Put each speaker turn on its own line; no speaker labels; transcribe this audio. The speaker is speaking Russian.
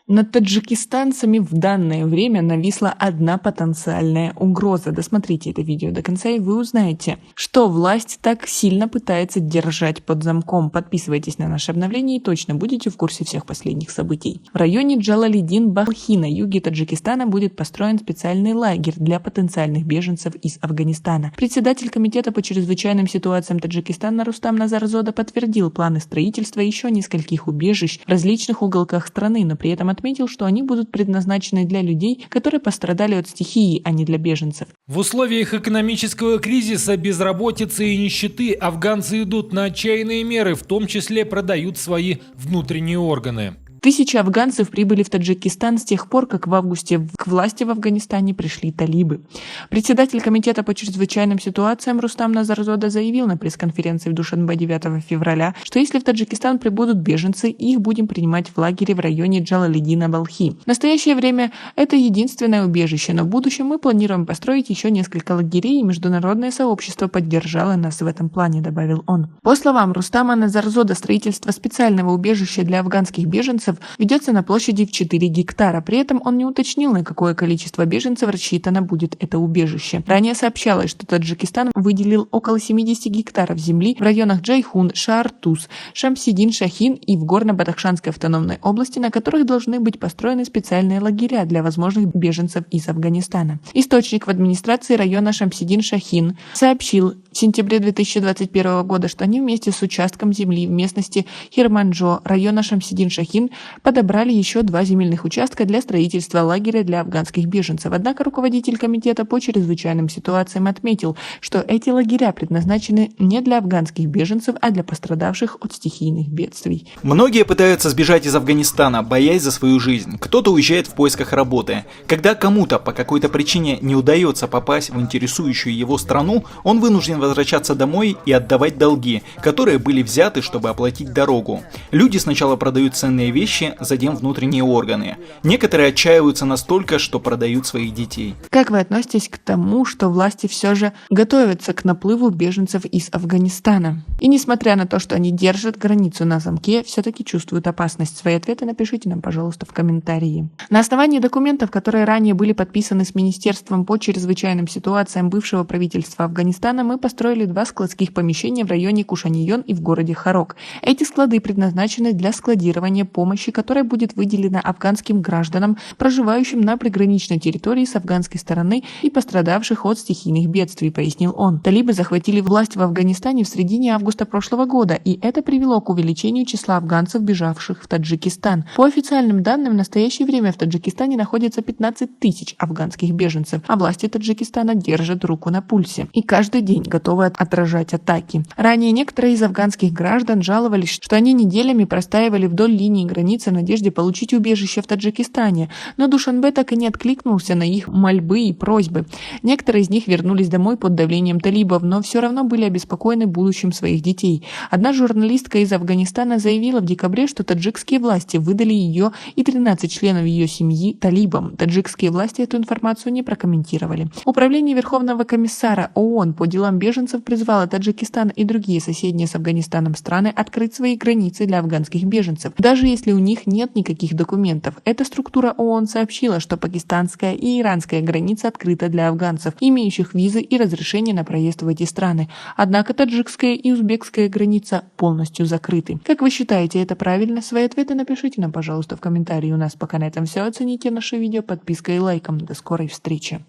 Над таджикистанцами в данное время нависла одна потенциальная угроза. Досмотрите это видео до конца, и вы узнаете, что власть так сильно пытается держать под замком. Подписывайтесь на наши обновления и точно будете в курсе всех последних событий. В районе Джалалидин-Балхи на юге Таджикистана будет построен специальный лагерь для потенциальных беженцев из Афганистана. Председатель комитета по чрезвычайным ситуациям Таджикистана Рустам Назарзода подтвердил планы строительства еще нескольких убежищ в различных уголках страны, но при этом отметил, что они будут предназначены для людей, которые пострадали от стихии, а не для беженцев.
В условиях экономического кризиса, безработицы и нищеты афганцы идут на отчаянные меры, в том числе продают свои внутренние органы.
Тысячи афганцев прибыли в Таджикистан с тех пор, как в августе к власти в Афганистане пришли талибы. Председатель комитета по чрезвычайным ситуациям Рустам Назарзода заявил на пресс-конференции в Душанбе 9 февраля, что если в Таджикистан прибудут беженцы, их будем принимать в лагере в районе Джалалидина-Балхи. В настоящее время это единственное убежище, но в будущем мы планируем построить еще несколько лагерей, и международное сообщество поддержало нас в этом плане, добавил он. По словам Рустама Назарзода, строительство специального убежища для афганских беженцев ведется на площади в 4 гектара. При этом он не уточнил, на какое количество беженцев рассчитано будет это убежище. Ранее сообщалось, что Таджикистан выделил около 70 гектаров земли в районах Джайхун, Шаар-Туз, Шамсидин-Шахин и в Горно-Бадахшанской автономной области, на которых должны быть построены специальные лагеря для возможных беженцев из Афганистана. Источник в администрации района Шамсидин-Шахин сообщил в сентябре 2021 года, что они вместе с участком земли в местности Хирманджо района Шамсидин-Шахин подобрали еще 2 земельных участка для строительства лагеря для афганских беженцев. Однако руководитель комитета по чрезвычайным ситуациям отметил, что эти лагеря предназначены не для афганских беженцев, а для пострадавших от стихийных бедствий.
Многие пытаются сбежать из Афганистана, боясь за свою жизнь. Кто-то уезжает в поисках работы. Когда кому-то по какой-то причине не удается попасть в интересующую его страну, он вынужден возвращаться домой и отдавать долги, которые были взяты, чтобы оплатить дорогу. Люди сначала продают ценные вещи, затем внутренние органы. Некоторые отчаиваются настолько, что продают своих детей.
Как вы относитесь к тому, что власти все же готовятся к наплыву беженцев из Афганистана? И несмотря на то, что они держат границу на замке, все-таки чувствуют опасность? Свои ответы напишите нам, пожалуйста, в комментарии. На основании документов, которые ранее были подписаны с Министерством по чрезвычайным ситуациям бывшего правительства Афганистана, мы построили 2 складских помещения в районе Кушаньон и в городе Харок. Эти склады предназначены для складирования помощи, которая будет выделена афганским гражданам, проживающим на приграничной территории с афганской стороны и пострадавших от стихийных бедствий, пояснил он. Талибы захватили власть в Афганистане в середине августа прошлого года, и это привело к увеличению числа афганцев, бежавших в Таджикистан. По официальным данным, в настоящее время в Таджикистане находится 15 тысяч афганских беженцев, а власти Таджикистана держат руку на пульсе и каждый день готовы отражать атаки. Ранее некоторые из афганских граждан жаловались, что они неделями простаивали вдоль линии границы в надежде получить убежище в Таджикистане, но Душанбе так и не откликнулся на их мольбы и просьбы. Некоторые из них вернулись домой под давлением талибов, но все равно были обеспокоены будущим своих детей. Одна журналистка из Афганистана заявила в декабре, что таджикские власти выдали ее и 13 членов ее семьи талибам. Таджикские власти эту информацию не прокомментировали. Управление Верховного комиссара ООН по делам беженцев призвало Таджикистан и другие соседние с Афганистаном страны открыть свои границы для афганских беженцев, даже если у них нет никаких документов. Эта структура ООН сообщила, что пакистанская и иранская граница открыта для афганцев, имеющих визы и разрешение на проезд в эти страны. Однако таджикская и узбекская граница полностью закрыты. Как вы считаете, это правильно? Свои ответы напишите нам, пожалуйста, в комментарии. У нас пока на этом все. Оцените наше видео подпиской и лайком. До скорой встречи.